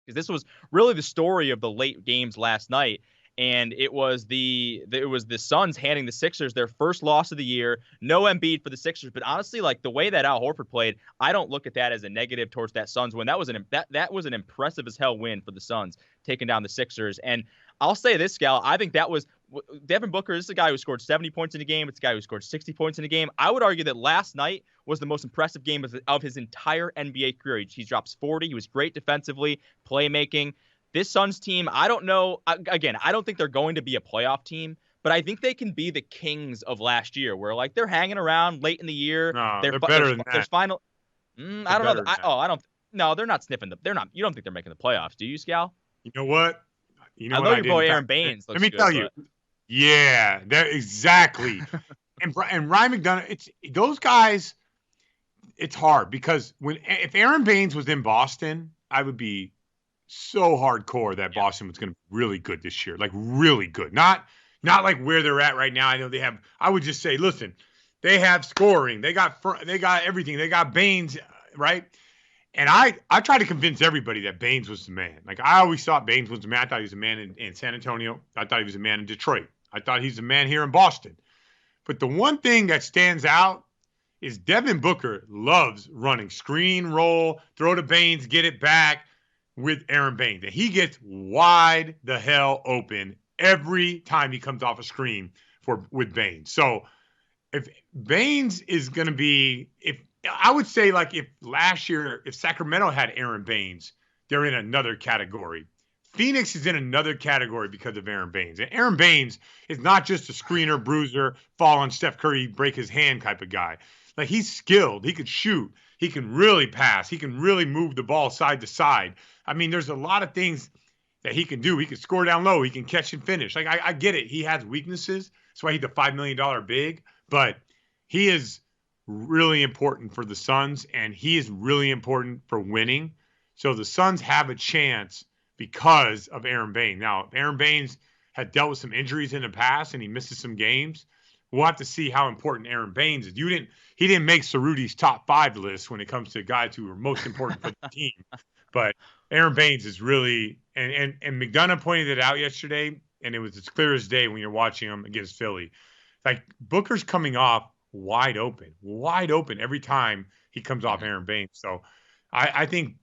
because this was really the story of the late games last night. And it was the Suns handing the Sixers their first loss of the year. No Embiid for the Sixers, but honestly, like the way that Al Horford played, I don't look at that as a negative towards that Suns win. That was an impressive as hell win for the Suns, taking down the Sixers. And I'll say this, Scal, I think that was Devin Booker. This is a guy who scored 70 points in a game. It's a guy who scored 60 points in a game. I would argue that last night was the most impressive game of his entire NBA career. He drops 40. He was great defensively, playmaking. This Suns team, I don't know. Again, I don't think they're going to be a playoff team, but I think they can be the Kings of last year, where like they're hanging around late in the year. No, they're better than that. There's final. I don't know. I don't. No, they're not sniffing them. They're not. You don't think they're making the playoffs, do you, Scal? You know what? I know your boy Aaron Baines. Let me tell you. Yeah, exactly. and Ryan McDonough, those guys. It's hard because if Aaron Baines was in Boston, I would be so hardcore that Boston was going to be really good this year, like really good. Not like where they're at right now. I know they have. I would just say, listen, they have scoring. They got everything. They got Baines, right? And I tried to convince everybody that Baines was the man. Like I always thought Baines was the man. I thought he was a man in San Antonio. I thought he was a man in Detroit. I thought he's a man here in Boston. But the one thing that stands out is Devin Booker loves running screen roll, throw to Baines, get it back with Aaron Baines. And he gets wide the hell open every time he comes off a screen with Baines. So if Baines is going to be, I would say like if last year, if Sacramento had Aaron Baines, they're in another category. Phoenix is in another category because of Aaron Baines. And Aaron Baines is not just a screener, bruiser, fall on Steph Curry, break his hand type of guy. Like he's skilled. He could shoot. He can really pass. He can really move the ball side to side. I mean, there's a lot of things that he can do. He can score down low. He can catch and finish. Like I get it. He has weaknesses. That's why he's a $5 million big. But he is really important for the Suns, and he is really important for winning. So the Suns have a chance because of Aaron Baines. Now, if Aaron Baines had dealt with some injuries in the past and he misses some games, we'll have to see how important Aaron Baines is. He didn't make Ceruti's top 5 list when it comes to guys who are most important for the team. But Aaron Baines is really and McDonough pointed it out yesterday, and it was as clear as day when you're watching him against Philly. Like Booker's coming off wide open every time he comes off Aaron Baines. So I think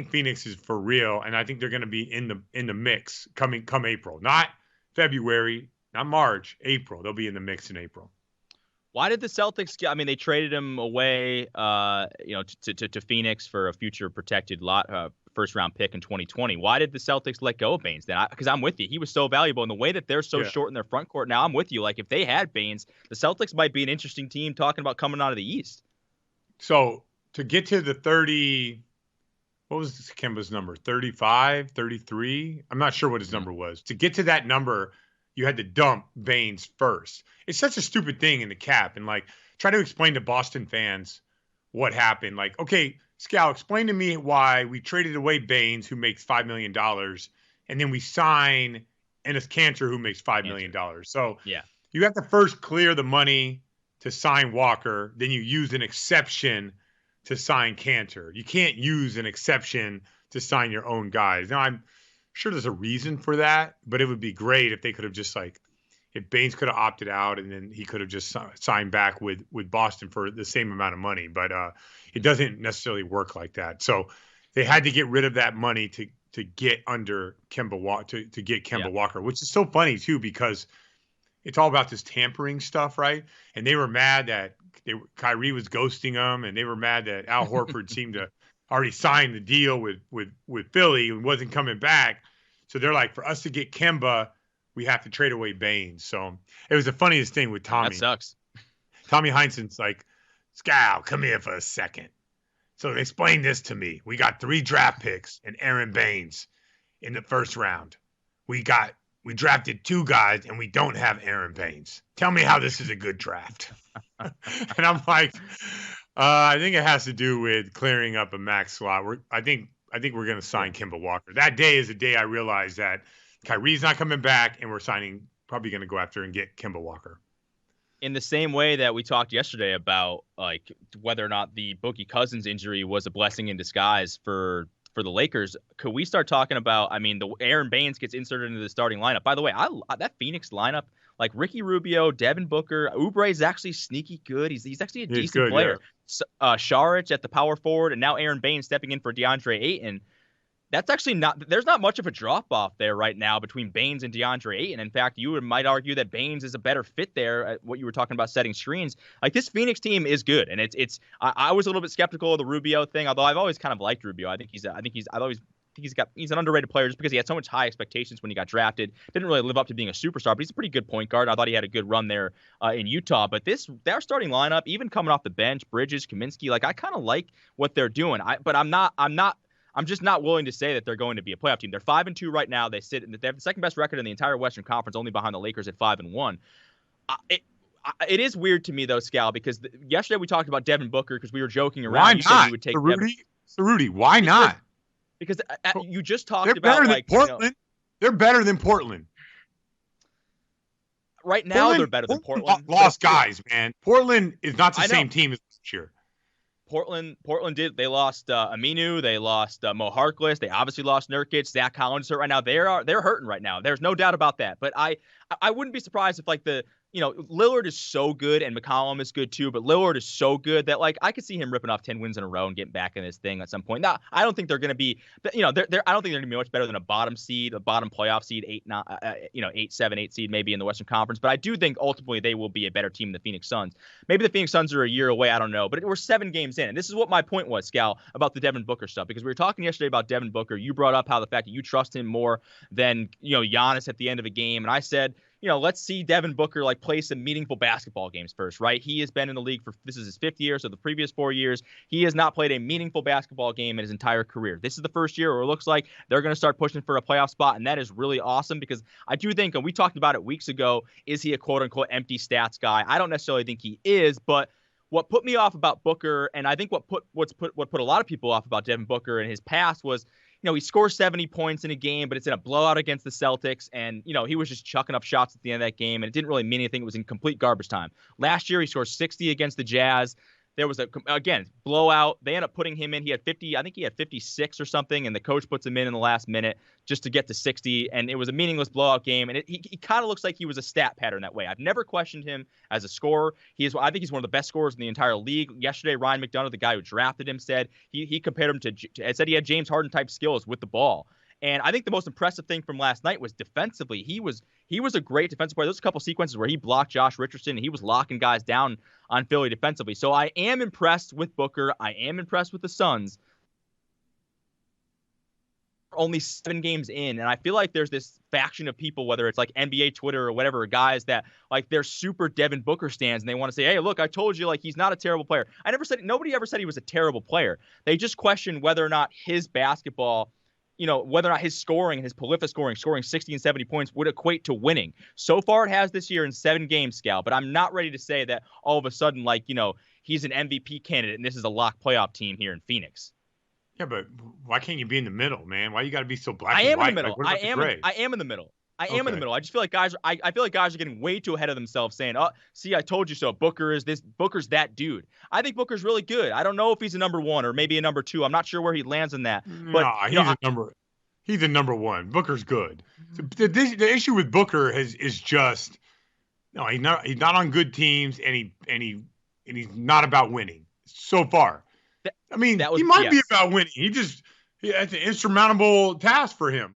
Phoenix is for real, and I think they're going to be in the mix come April, not February, not March, April. They'll be in the mix in April. Why did the Celtics I mean, they traded him away, to Phoenix for a future protected first round pick in 2020. Why did the Celtics let go of Baines then? Because I'm with you. He was so valuable. And the way that they're so short in their front court now, I'm with you. Like if they had Baines, the Celtics might be an interesting team talking about coming out of the East. So to get to the 30, what was Kemba's number? 35, 33? I'm not sure what his number was. To get to that number, you had to dump Baines first. It's such a stupid thing in the cap. And like, try to explain to Boston fans what happened. Like, okay, Scal, explain to me why we traded away Baines, who makes $5 million, and then we sign Enes Kanter, who makes $5 million. So you have to first clear the money to sign Walker. Then you use an exception to sign Kanter. You can't use an exception to sign your own guys. Now, I'm sure there's a reason for that, but it would be great if they could have just if Baines could have opted out and then he could have just signed back with Boston for the same amount of money. But it doesn't necessarily work like that. So they had to get rid of that money to get under Kemba Walker, to get Kemba Walker, which is so funny too, because it's all about this tampering stuff, right? And they were mad that Kyrie was ghosting them, and they were mad that Al Horford seemed to already sign the deal with Philly and wasn't coming back. So they're like, for us to get Kemba, we have to trade away Baines. So it was the funniest thing with Tommy. That sucks. Tommy Heinsohn's like, Scal, come here for a second. So explain this to me. We got 3 draft picks and Aaron Baines in the first round. We drafted 2 guys and we don't have Aaron Baines. Tell me how this is a good draft. And I'm like, I think it has to do with clearing up a max slot. I think we're going to sign Kemba Walker. That day is the day I realized that Kyrie's not coming back, and we're probably going to go after and get Kemba Walker. In the same way that we talked yesterday about like whether or not the Boogie Cousins injury was a blessing in disguise for for the Lakers, could we start talking about? I mean, the Aaron Baines gets inserted into the starting lineup. By the way, that Phoenix lineup, like Ricky Rubio, Devin Booker, Oubre is actually sneaky good. He's actually a decent player. Yeah. Saric at the power forward, and now Aaron Baines stepping in for DeAndre Ayton. That's actually not – there's not much of a drop-off there right now between Baines and DeAndre Ayton. In fact, you might argue that Baines is a better fit there at what you were talking about setting screens. Like, this Phoenix team is good, and I was a little bit skeptical of the Rubio thing, although I've always kind of liked Rubio. He's an underrated player just because he had so much high expectations when he got drafted. Didn't really live up to being a superstar, but he's a pretty good point guard. I thought he had a good run there in Utah. But their starting lineup, even coming off the bench, Bridges, Kaminsky, like I kind of like what they're doing. I'm just not willing to say that they're going to be a playoff team. They're 5-2 right now. They have the second best record in the entire Western Conference, only behind the Lakers at 5-1. It is weird to me though, Scal, because yesterday we talked about Devin Booker because we were joking around. Why you not? Said you would take Ceruti, why not? Because you just talked they're about better like than Portland. They're better than Portland. Right now, they're better than Portland. Lost guys, man. Portland is not the same team as last year. Portland did. They lost Aminu. They lost Mo Harkless. They obviously lost Nurkic. Zach Collins is hurt right now. They're hurting right now. There's no doubt about that. But I wouldn't be surprised if like Lillard is so good and McCollum is good too, but Lillard is so good that like I could see him ripping off 10 wins in a row and getting back in this thing at some point. Now, I don't think they're going to be, I don't think they're going to be much better than a bottom playoff seed, 8, 7, 8 seed maybe in the Western Conference. But I do think ultimately they will be a better team than the Phoenix Suns. Maybe the Phoenix Suns are a year away. I don't know, but we're 7 games in. And this is what my point was, Scal, about the Devin Booker stuff, because we were talking yesterday about Devin Booker. You brought up how the fact that you trust him more than, Giannis at the end of a game. And I said, let's see Devin Booker like play some meaningful basketball games first, right? He has been in the league this is his 5th year, so the previous 4 years, he has not played a meaningful basketball game in his entire career. This is the first year where it looks like they're going to start pushing for a playoff spot, and that is really awesome because I do think, and we talked about it weeks ago, is he a quote-unquote empty stats guy? I don't necessarily think he is, but what put me off about Booker, and I think what put a lot of people off about Devin Booker in his past was, he scores 70 points in a game, but it's in a blowout against the Celtics. And, he was just chucking up shots at the end of that game, and it didn't really mean anything. It was in complete garbage time. Last year, he scored 60 against the Jazz. There was again, blowout. They end up putting him in. He had 50, I think he had 56 or something, and the coach puts him in the last minute just to get to 60. And it was a meaningless blowout game. And he kind of looks like he was a stat pattern that way. I've never questioned him as a scorer. I think he's one of the best scorers in the entire league. Yesterday, Ryan McDonough, the guy who drafted him, said he compared him to said he had James Harden type skills with the ball. And I think the most impressive thing from last night was defensively. He was a great defensive player. There's a couple sequences where he blocked Josh Richardson, and he was locking guys down on Philly defensively. So I am impressed with Booker. I am impressed with the Suns. Only 7 games in, and I feel like there's this faction of people, whether it's like NBA Twitter or whatever, guys that like they're super Devin Booker stans, and they want to say, hey, look, I told you, like, he's not a terrible player. Nobody ever said he was a terrible player. They just questioned whether or not his basketball, whether or not his scoring and his prolific scoring 60 and 70 points would equate to winning. So far, it has this year in 7 games, Scal, but I'm not ready to say that all of a sudden, like, he's an MVP candidate and this is a lock playoff team here in Phoenix. Yeah, but why can't you be in the middle, man? Why you got to be so black and white? In the middle. Like, I am in the middle. I am in the middle. I just feel like guys are getting way too ahead of themselves saying, oh, see, I told you so. Booker's that dude. I think Booker's really good. I don't know if he's a number 1 or maybe a number 2. I'm not sure where he lands in that. But he's a number 1. Booker's good. The issue with Booker is just he's not on good teams, and he's not about winning so far. He might be about winning. It's an insurmountable task for him.